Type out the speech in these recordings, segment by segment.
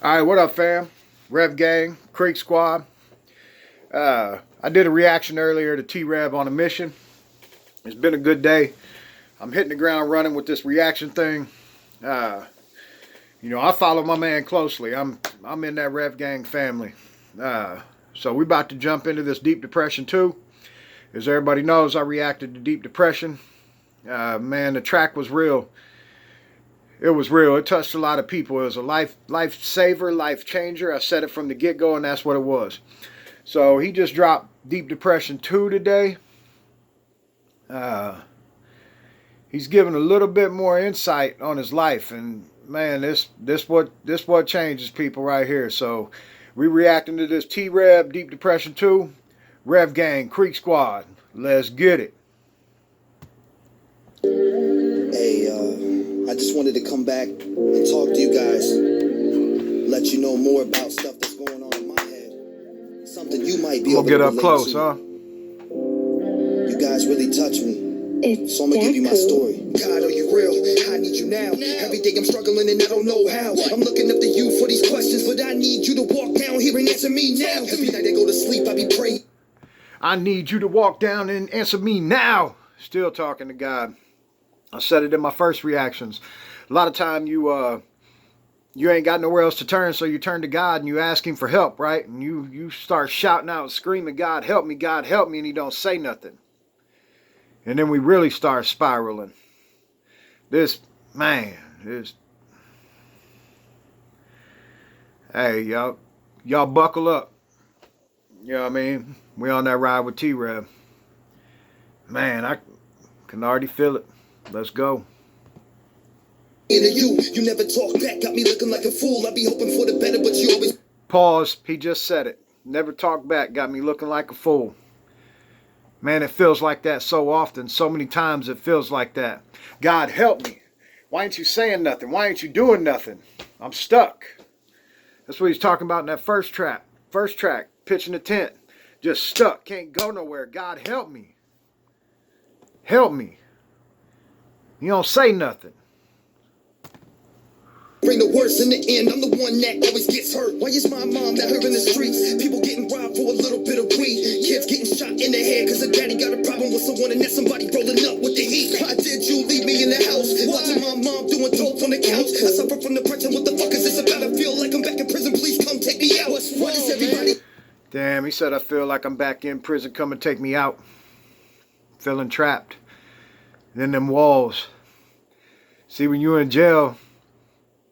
All right, what up, fam? Rev Gang, Creek Squad. I did a reaction earlier to T-Rev on a mission. It's been a good day. I'm hitting the ground running with this reaction thing. I follow my man closely. I'm in that Rev Gang family. So we about to jump into this Deep Depression 2. As everybody knows, I reacted to Deep Depression. Man, the track was real. It was real. It touched a lot of people. It was a life saver, life changer. I said it from the get-go, and that's what it was. So he just dropped Deep Depression 2 today. He's given a little bit more insight on his life, and man, this what changes people right here. So we reacting to this T-Rev Deep Depression 2, Rev Gang, Creek Squad. Let's get it. Hey, I just wanted to come back and talk to you guys, let you know more about stuff that's going on in my head. Something you might be able to get up close, to. huh? You guys really touch me. So I'm gonna give you my story. God, are you real? I need you now. Every day I'm struggling and I don't know how. I'm looking up to you for these questions, but I need you to walk down here and answer me now. Every night I go to sleep, I be praying. I need you to walk down and answer me now. Still talking to God. I said it in my first reactions. A lot of time you ain't got nowhere else to turn, so you turn to God and you ask him for help, right? And you start shouting out and screaming, God help me, and he don't say nothing. And then we really start spiraling. Hey, y'all buckle up. You know what I mean? We on that ride with T-Rev. Man, I can already feel it. Let's go. You never talk back, got me looking like a fool. I be hoping for the better, but you always... Pause. He just said it. Never talk back, got me looking like a fool. Man, it feels like that so often. So many times it feels like that. God help me. Why ain't you saying nothing? Why ain't you doing nothing? I'm stuck. That's what he's talking about in that first track. First track, pitching the tent. Just stuck. Can't go nowhere. God help me. Help me. You don't say nothing. Bring the worst in the end. I'm the one that always gets hurt. Why is my mom out here in the streets? People getting robbed for a little bit of weed. Kids getting shot in the head because their daddy got a problem with someone and that's somebody rolling up with the heat. Why did you leave me in the house? Watching my mom doing dope on the couch. I suffer from depression. What the fuck is this about? I feel like I'm back in prison. Please come take me out. Why does everybody... Damn, he said, I feel like I'm back in prison. Come and take me out. Feeling trapped. Then them walls. See, when you're in jail,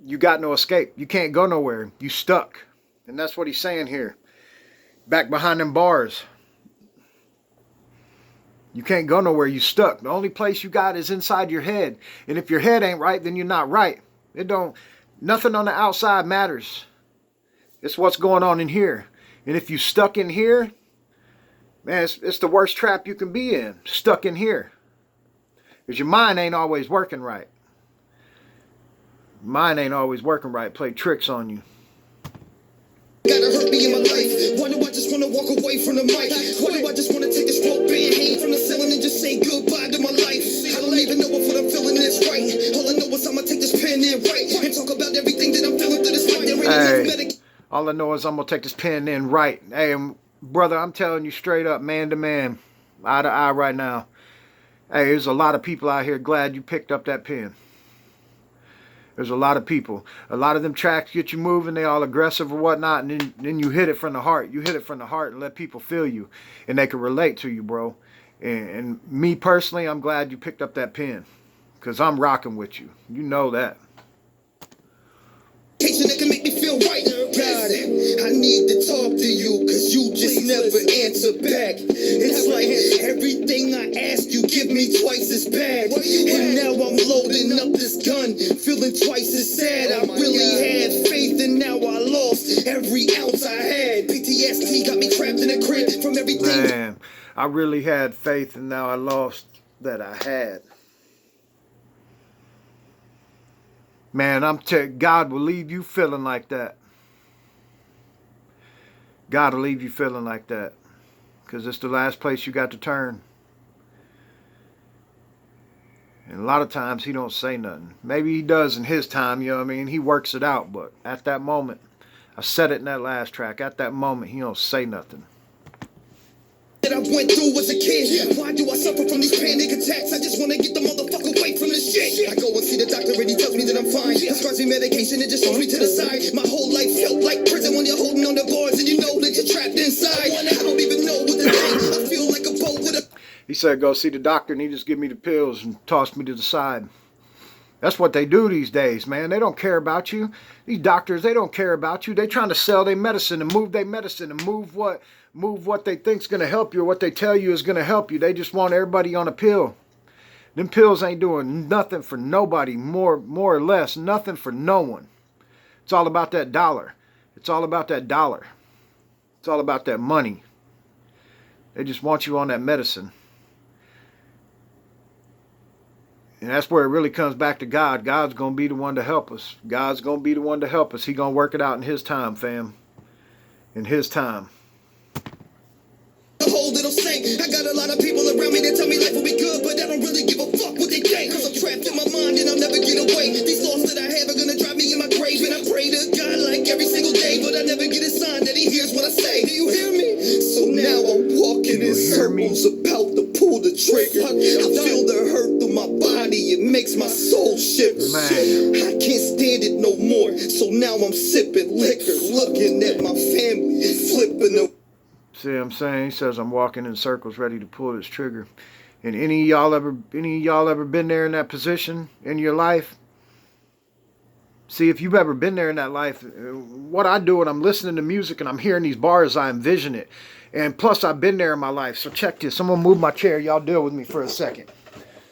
you got no escape. You can't go nowhere. You stuck. And that's what he's saying here. Back behind them bars. You can't go nowhere. You stuck. The only place you got is inside your head. And if your head ain't right, then you're not right. Nothing on the outside matters. It's what's going on in here. And if you stuck in here, man, it's the worst trap you can be in. Stuck in here. Because your mind ain't always working right. Mine ain't always working right. Play tricks on you. Gotta hurt me in my life. Why do I just want to walk away from the mic? Why do I just want to take this rope and hang from the ceiling and just say goodbye to my life? I don't even know if what I'm feeling is right. All I know is I'm gonna take this pen and write and talk about everything that I'm feeling through this mic. Hey, all I know is I'm gonna take this pen and write. Hey, brother, I'm telling you straight up, man to man, eye to eye right now. Hey, there's a lot of people out here glad you picked up that pen. There's a lot of people. A lot of them tracks get you moving. They all aggressive or whatnot. And then you hit it from the heart. You hit it from the heart and let people feel you. And they can relate to you, bro. And me personally, I'm glad you picked up that pen. Because I'm rocking with you. You know that. That can make me feel right. God, I need to talk to you because you just never answer back. It's like everything I ask you give me twice as bad. And now I'm loading up this gun, feeling twice as sad. I really had faith and now I lost every ounce I had. PTSD got me trapped in a crib from everything. Man, I really had faith and now I lost that I had. Man, God will leave you feeling like that. God will leave you feeling like that. Because it's the last place you got to turn. And a lot of times he don't say nothing. Maybe he does in his time, you know what I mean? He works it out. But at that moment, I said it in that last track. At that moment, he don't say nothing. That I went through as a kid. Why do I suffer from these panic attacks? I just want to get the motherfucker away from this shit. I go and see the doctor and he tells me that I'm fine. Prescribes me medication and just throws me to the side. My whole life felt like prison when you're holding on the bars and you know that you're trapped inside. I don't even know what to think. I feel like a boat with a... He said, go see the doctor and he just give me the pills and tossed me to the side. That's what they do these days, man. They don't care about you. These doctors, they don't care about you. They trying to sell their medicine and move their medicine and move what they think's going to help you or what they tell you is going to help you. They just want everybody on a pill. Them pills ain't doing nothing for nobody, more or less, nothing for no one. It's all about that dollar. It's all about that dollar. It's all about that money. They just want you on that medicine. And that's where it really comes back to God. God's going to be the one to help us. God's going to be the one to help us. He's going to work it out in his time, fam. In his time. The whole little saint. I got a lot of people around me that tell me life will be good, but I don't really give a fuck what they think. Cause I'm trapped in my mind and I'll never get away. These thoughts that I have are gonna drive me in my grave. And I pray to God like every single day, but I never get a sign that he hears what I say. Do you hear me? So now I'm walking in circles about to pull the trigger. I feel the hurt through my body. It makes my soul shiver. Man. I can't stand it no more. So now I'm sipping liquor, looking at my family, flipping the... See what I'm saying? He says I'm walking in circles ready to pull this trigger. And any of y'all ever been there in that position in your life? See, if you've ever been there in that life, what I do when I'm listening to music and I'm hearing these bars, I envision it. And plus, I've been there in my life. So check this. I'm going to move my chair. Y'all deal with me for a second.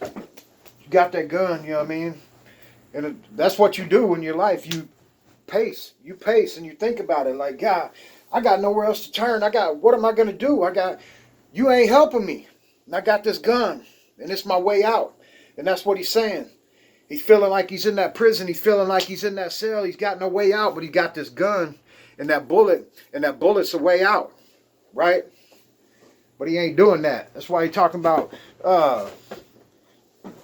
You got that gun, you know what I mean? And that's what you do in your life. You pace. You pace and you think about it like, God, I got nowhere else to turn. What am I going to do? You ain't helping me. And I got this gun. And it's my way out. And that's what he's saying. He's feeling like he's in that prison. He's feeling like he's in that cell. He's got no way out, but he got this gun and that bullet. And that bullet's a way out. Right? But he ain't doing that. That's why he's talking about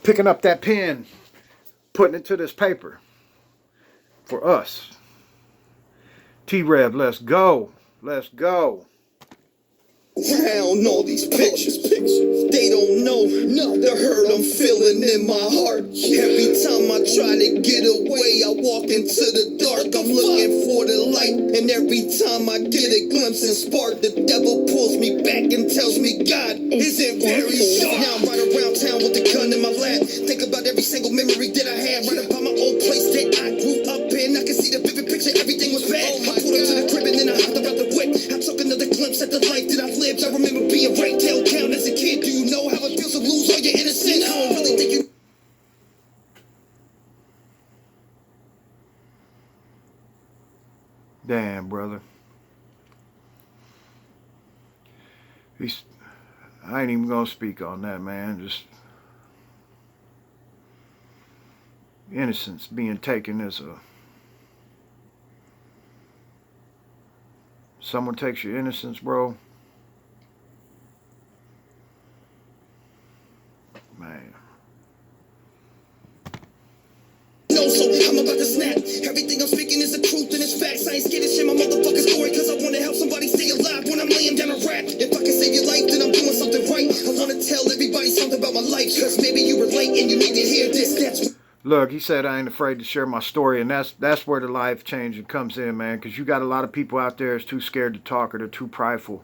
picking up that pen, putting it to this paper for us. T-Rev, let's go. Let's go. Around all these pictures, they don't know the hurt I'm feeling in my heart. Every time I try to get away, I walk into the dark. I'm looking for the light, and every time I get a glimpse and spark, the devil pulls me back and tells me God isn't very sharp. Now I'm right around town with the gun in my lap. Think about every single memory that I had, right about my old place that I grew up in. I can see the vivid picture, everything was bad. I pulled up to the crib and then I hopped about the whip. I took another glimpse at the life that I've lived. I remember being right downtown as a kid. Do you know how it feels to lose all your innocence? I don't really think you... Damn, brother. I ain't even gonna speak on that, man. Just innocence being taken as a... Someone takes your innocence, bro. Man. No, so I'm about to snap. Everything I'm speaking is the truth and it's facts. I ain't scared to share my motherfucking story, cause I wanna help somebody stay alive when I'm laying down a rap. If I can save your life, then I'm doing something right. I wanna tell everybody something about my life, cause maybe you relate and you need to hear this. That's... Look, he said I ain't afraid to share my story, and that's where the life changing comes in, man, because you got a lot of people out there that's too scared to talk or they're too prideful.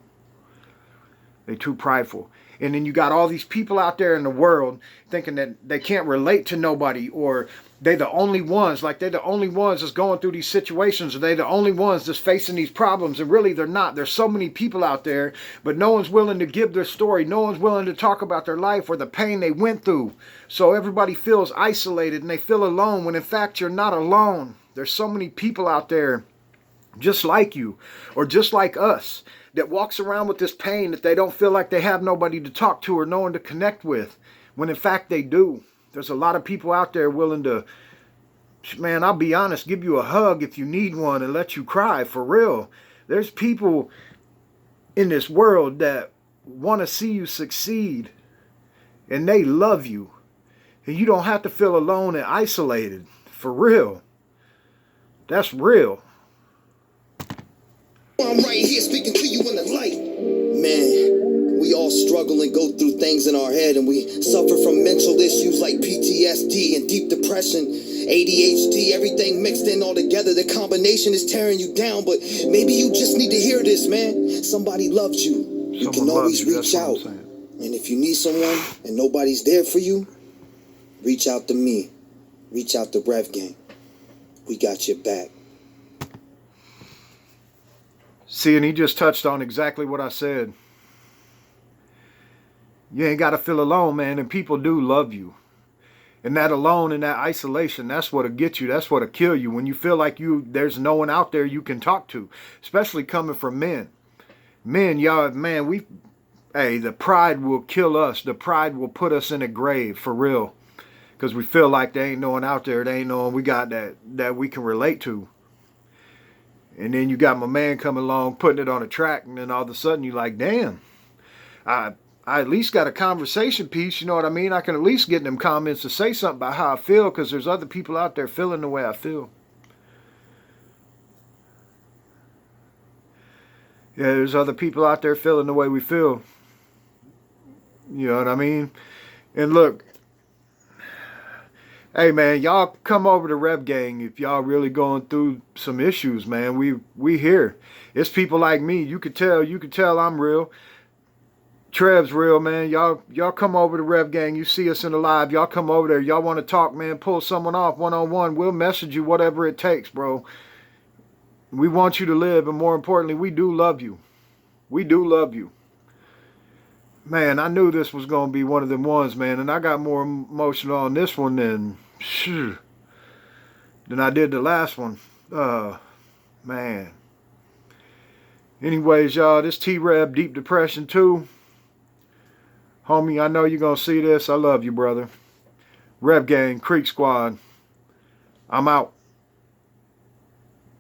They're too prideful. And then you got all these people out there in the world thinking that they can't relate to nobody, or they're the only ones, like they're the only ones that's going through these situations, or they're the only ones that's facing these problems. And really they're not. There's so many people out there, but no one's willing to give their story. No one's willing to talk about their life or the pain they went through. So everybody feels isolated and they feel alone, when in fact you're not alone. There's so many people out there just like you, or just like us, that walks around with this pain that they don't feel like they have nobody to talk to or no one to connect with, when in fact they do. There's a lot of people out there willing to, man, I'll be honest, give you a hug if you need one and let you cry, for real. There's people in this world that want to see you succeed, and they love you. And you don't have to feel alone and isolated, for real. That's real. I'm right here speaking to you in the light. Man, we all struggle and go through things in our head, and we suffer from mental issues like PTSD and deep depression, ADHD, everything mixed in all together. The combination is tearing you down, but maybe you just need to hear this, man. Somebody loves you. You can always reach out. And if you need someone and nobody's there for you, reach out to me. Reach out to Rev Gang. We got your back. See, and he just touched on exactly what I said. You ain't got to feel alone, man, and people do love you. And that alone and that isolation, that's what'll get you. That's what'll kill you. When you feel like there's no one out there you can talk to, especially coming from men. Men, y'all, man, the pride will kill us. The pride will put us in a grave, for real. Because we feel like there ain't no one out there. There ain't no one we got that we can relate to. And then you got my man coming along, putting it on a track, and then all of a sudden you're like, damn, I at least got a conversation piece, you know what I mean? I can at least get in them comments to say something about how I feel, because there's other people out there feeling the way I feel. Yeah, there's other people out there feeling the way we feel. You know what I mean? And look, hey man, y'all come over to Rev Gang if y'all really going through some issues, man. We here. It's people like me. You could tell I'm real. Trev's real, man. Y'all come over to Rev Gang. You see us in the live. Y'all come over there. Y'all want to talk, man. Pull someone off one-on-one. We'll message you whatever it takes, bro. We want you to live, and more importantly, we do love you. We do love you. Man, I knew this was going to be one of them ones, man, and I got more emotional on this one than I did the last one. Man. Anyways, y'all, this T-Rev Deep Depression 2. Homie, I know you're going to see this. I love you, brother. Rev Gang, Creek Squad. I'm out.